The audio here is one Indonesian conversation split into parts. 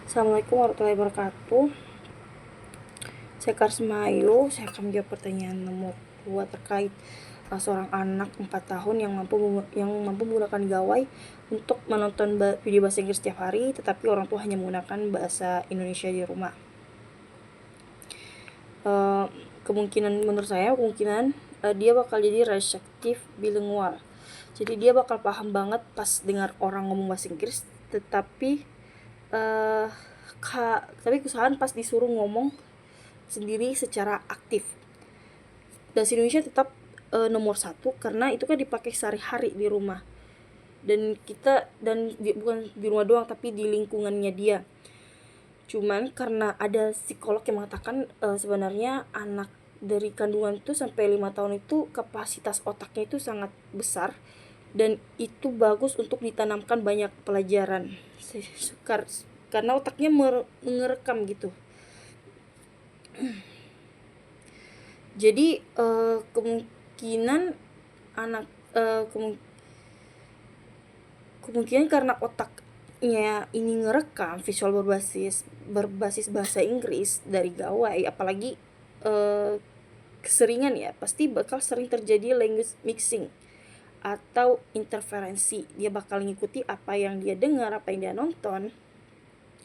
Assalamualaikum warahmatullahi wabarakatuh. Saya Karsmayo, saya akan menjawab pertanyaan nomor 2 terkait seorang anak 4 tahun yang mampu menggunakan gawai untuk menonton video bahasa Inggris setiap hari, tetapi orang tua hanya menggunakan bahasa Indonesia di rumah. Menurut saya dia bakal jadi receptif bilingual. Jadi dia bakal paham banget pas dengar orang ngomong bahasa Inggris, tetapi kesusahan pas disuruh ngomong sendiri secara aktif. Bahasa Indonesia tetap nomor 1 karena itu kan dipakai sehari-hari di rumah. Bukan di rumah doang, tapi di lingkungannya dia. Cuman karena ada psikolog yang mengatakan sebenarnya anak dari kandungan itu sampai 5 tahun itu kapasitas otaknya itu sangat besar dan itu bagus untuk ditanamkan banyak pelajaran karena otaknya mengerekam gitu. Jadi kemungkinan karena otaknya ini ngerekam visual berbasis bahasa Inggris dari gawai, apalagi keseringan ya, pasti bakal sering terjadi language mixing atau interferensi. Dia bakal ngikuti apa yang dia dengar, apa yang dia nonton.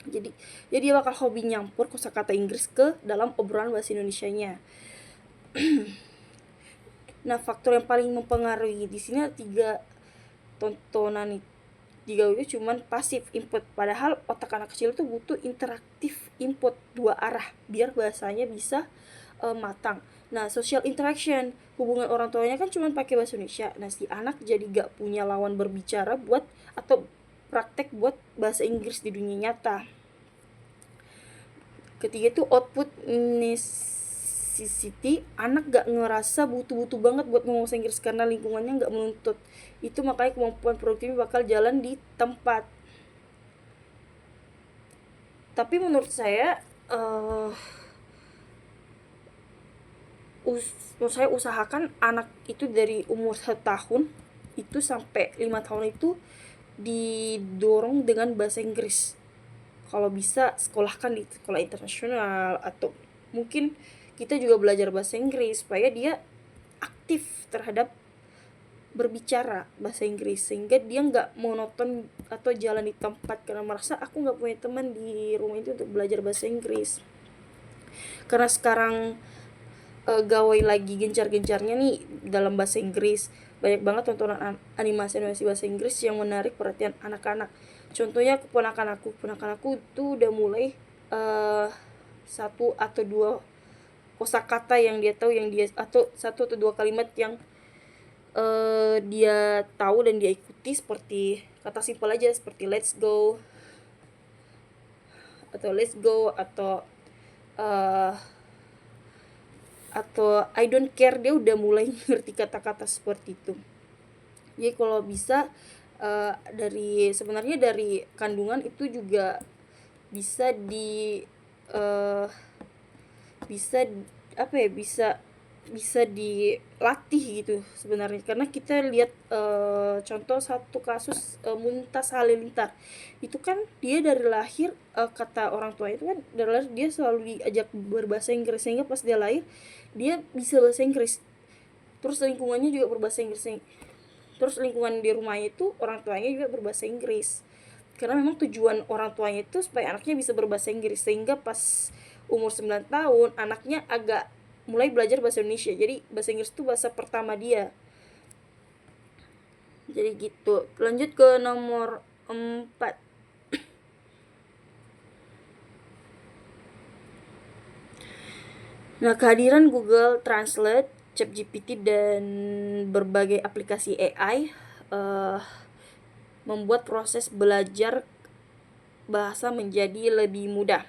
Jadi dia bakal hobi nyampur kosakata Inggris ke dalam obrolan bahasa Indonesianya. Nah, faktor yang paling mempengaruhi di sini ada 3 tontonan itu cuman pasif input, padahal otak anak kecil itu butuh interaktif input 2 arah biar bahasanya bisa matang. Nah, social interaction, hubungan orang tuanya kan cuma pakai bahasa Indonesia. Nah, si anak jadi gak punya lawan berbicara atau praktek buat bahasa Inggris di dunia nyata. Ketiga itu output necessity, anak gak ngerasa butuh-butuh banget buat ngomong bahasa Inggris karena lingkungannya gak menuntut. Itu makanya kemampuan produktif bakal jalan di tempat. Tapi menurut saya usahakan anak itu dari umur 1 tahun itu sampai 5 tahun itu didorong dengan bahasa Inggris. Kalau bisa sekolahkan di sekolah internasional, atau mungkin kita juga belajar bahasa Inggris supaya dia aktif terhadap berbicara bahasa Inggris, sehingga dia nggak monoton atau jalan di tempat karena merasa aku nggak punya teman di rumah itu untuk belajar bahasa Inggris. Karena sekarang gawai lagi gencar-gencarnya nih dalam bahasa Inggris, banyak banget tontonan animasi bahasa Inggris yang menarik perhatian anak-anak. Contohnya keponakan aku itu udah mulai 1 atau 2 kosakata yang dia tahu, atau 1 atau 2 kalimat yang dia tahu dan dia ikuti, seperti kata simpel aja seperti let's go atau I don't care. Dia udah mulai ngerti kata-kata seperti itu. Jadi kalau bisa sebenarnya dari kandungan itu juga bisa dilatih gitu sebenarnya, karena kita lihat contoh satu kasus Mumtaz Halilintar itu kan dia dari lahir, kata orang tua itu kan dari lahir dia selalu diajak berbahasa Inggris, sehingga pas dia lahir dia bisa bahasa Inggris, terus lingkungannya juga berbahasa Inggris, terus lingkungan di rumahnya itu orang tuanya juga berbahasa Inggris, karena memang tujuan orang tuanya itu supaya anaknya bisa berbahasa Inggris, sehingga pas umur 9 tahun anaknya agak mulai belajar bahasa Indonesia, jadi bahasa Inggris itu bahasa pertama dia. Jadi gitu. Lanjut ke nomor 4. Nah, kehadiran Google Translate, ChatGPT dan berbagai aplikasi AI membuat proses belajar bahasa menjadi lebih mudah.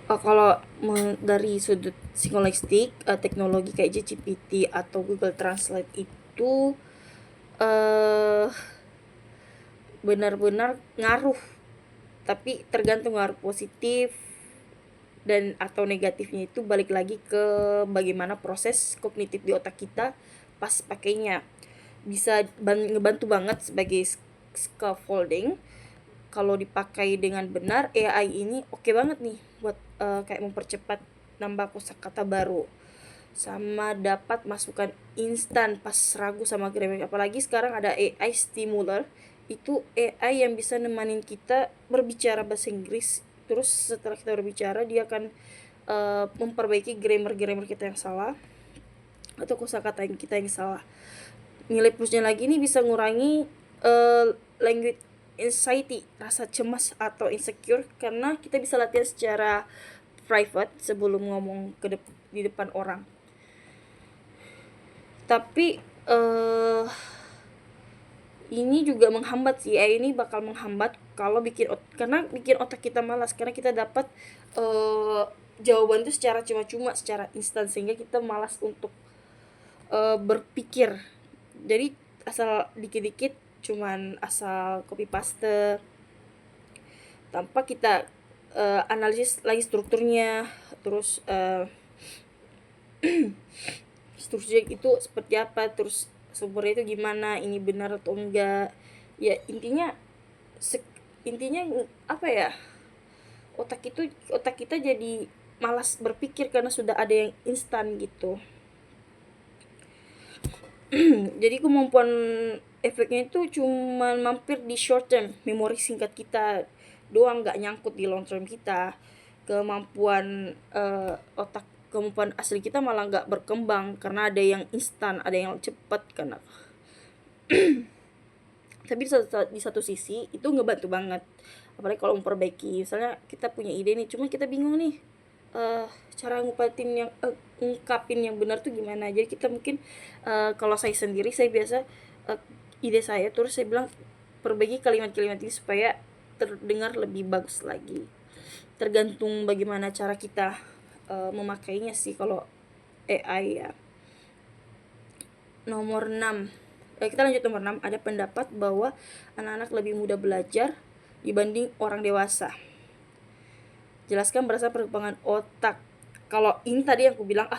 Kalau dari sudut psikolinguistik, teknologi kayak ChatGPT atau Google Translate itu benar-benar ngaruh, tapi tergantung ngaruh positif dan atau negatifnya itu balik lagi ke bagaimana proses kognitif di otak kita pas pakainya. Bisa ngebantu banget sebagai scaffolding kalau dipakai dengan benar. AI ini oke banget nih buat kayak mempercepat nambah kosakata baru, sama dapat masukan instan pas ragu sama grammar. Apalagi sekarang ada AI Stimuler, itu AI yang bisa nemanin kita berbicara bahasa Inggris, terus setelah kita berbicara dia akan memperbaiki grammar kita yang salah atau kosakata kita yang salah. Nilai plusnya lagi nih bisa ngurangi language anxiety, rasa cemas atau insecure, karena kita bisa latihan secara private sebelum ngomong di depan orang. Tapi ini juga menghambat sih, ini bakal menghambat kalau karena bikin otak kita malas, karena kita dapat jawaban itu secara cuma-cuma, secara instan, sehingga kita malas untuk berpikir. Jadi asal dikit-dikit cuman asal copy paste tanpa kita analisis lagi strukturnya, terus strukturnya itu seperti apa, terus sumbernya itu gimana, ini benar atau enggak. Ya intinya apa ya, otak kita jadi malas berpikir karena sudah ada yang instan gitu. Jadi kemampuan efeknya itu cuma mampir di short term, memori singkat kita doang, nggak nyangkut di long term kita. Kemampuan kemampuan asli kita malah nggak berkembang karena ada yang instan, ada yang cepat karena tapi di satu sisi itu ngebantu banget, apalagi kalau memperbaiki. Misalnya kita punya ide nih, cuma kita bingung nih cara ngungkapin yang benar tuh gimana. Jadi kita mungkin kalau saya sendiri, saya biasa ide saya terus saya bilang perbaiki kalimat-kalimat ini supaya terdengar lebih bagus lagi. Tergantung bagaimana cara kita memakainya sih kalau AI ya. Nomor 6. Kita lanjut nomor 6. Ada pendapat bahwa anak-anak lebih mudah belajar dibanding orang dewasa. Jelaskan berdasarkan perkembangan otak. Kalau ini tadi yang aku bilang,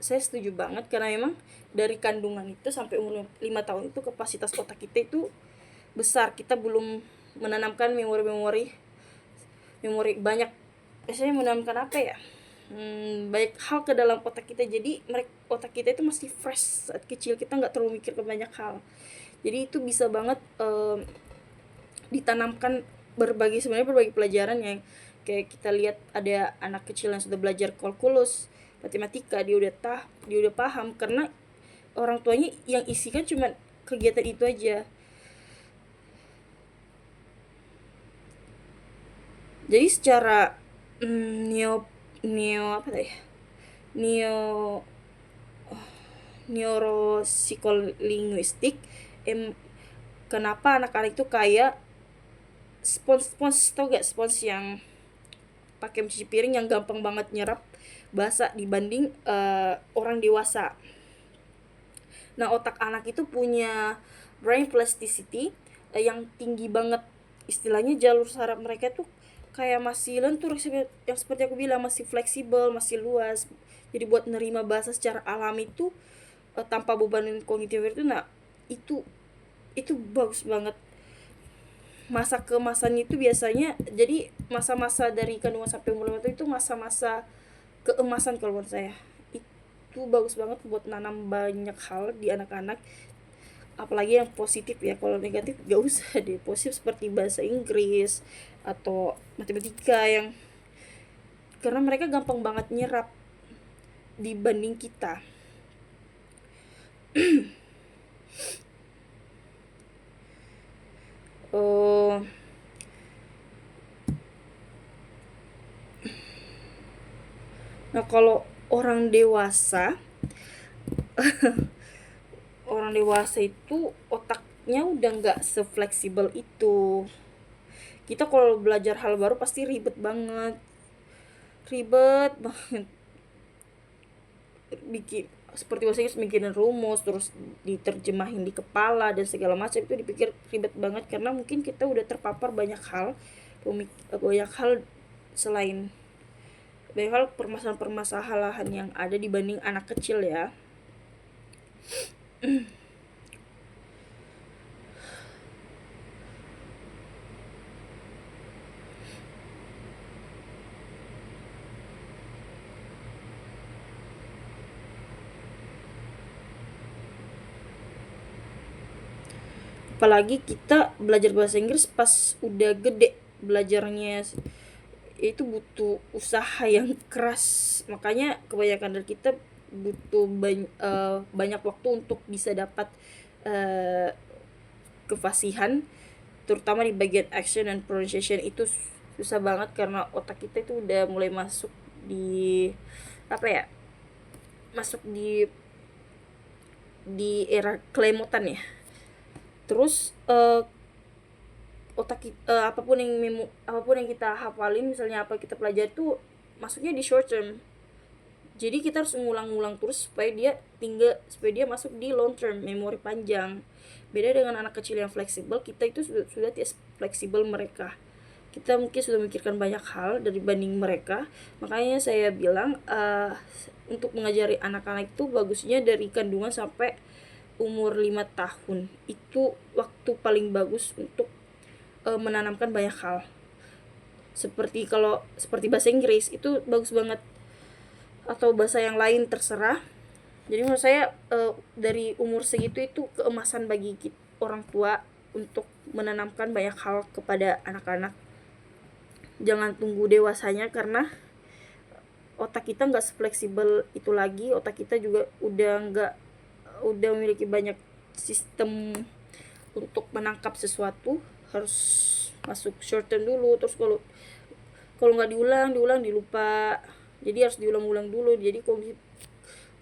saya setuju banget, karena memang dari kandungan itu sampai umur 5 tahun itu kapasitas otak kita itu besar. Kita belum menanamkan memori banyak. Biasanya menanamkan apa ya? Banyak hal ke dalam otak kita. Jadi otak kita itu masih fresh saat kecil, kita nggak terlalu mikir ke banyak hal. Jadi itu bisa banget ditanamkan berbagai pelajaran yang kayak kita lihat ada anak kecil yang sudah belajar kalkulus, matematika, dia udah paham karena orang tuanya yang isikan cuma kegiatan itu aja. Jadi secara neuropsikolinguistik, kenapa anak-anak itu kayak spons tau gak, spons yang pakai mencuci piring, yang gampang banget nyerap bahasa dibanding orang dewasa. Nah, otak anak itu punya brain plasticity yang tinggi banget. Istilahnya jalur saraf mereka tuh kayak masih lentur, yang seperti aku bilang, masih fleksibel, masih luas. Jadi buat nerima bahasa secara alami itu tanpa beban kognitif itu, nah itu bagus banget. Masa keemasannya itu biasanya, jadi masa-masa dari kandungan sampai umur 5 tahun itu masa-masa keemasan kalau menurut saya. Itu bagus banget buat nanam banyak hal di anak-anak, apalagi yang positif ya. Kalau negatif gak usah deh. Positif seperti bahasa Inggris atau matematika, yang karena mereka gampang banget nyerap dibanding kita. Nah, kalau orang dewasa itu otaknya udah nggak sefleksibel itu. Kita kalau belajar hal baru pasti ribet banget, bikin seperti bahasa Inggris mikirin rumus, terus diterjemahin di kepala dan segala macam, itu dipikir ribet banget karena mungkin kita udah terpapar banyak hal selain banyak hal permasalahan-permasalahan yang ada dibanding anak kecil ya. Apalagi kita belajar bahasa Inggris pas udah gede belajarnya, itu butuh usaha yang keras, makanya kebanyakan dari kita butuh banyak waktu untuk bisa dapat uh, kefasihan, terutama di bagian action dan pronunciation. Itu susah banget karena otak kita itu udah mulai masuk di apa ya, masuk di era kelemutan ya. Terus apapun yang kita hafalin, misalnya apa kita pelajari tuh masuknya di short term, jadi kita harus ngulang-ngulang terus supaya dia masuk di long term, memori panjang. Beda dengan anak kecil yang fleksibel, kita itu sudah tidak fleksibel mereka, kita mungkin sudah memikirkan banyak hal dibanding mereka. Makanya saya bilang untuk mengajari anak-anak itu bagusnya dari kandungan sampai umur 5 tahun, itu waktu paling bagus untuk menanamkan banyak hal. Seperti bahasa Inggris itu bagus banget, atau bahasa yang lain terserah. Jadi menurut saya dari umur segitu itu keemasan bagi orang tua untuk menanamkan banyak hal kepada anak-anak. Jangan tunggu dewasanya, karena otak kita nggak fleksibel itu lagi. Otak kita juga udah memiliki banyak sistem untuk menangkap sesuatu, harus masuk short term dulu. Terus kalau nggak diulang dilupa, jadi harus diulang-ulang dulu. Jadi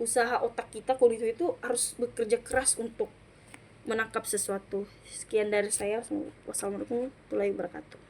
usaha otak kita itu harus bekerja keras untuk menangkap sesuatu. Sekian dari saya. Wassalamualaikum warahmatullahi wabarakatuh.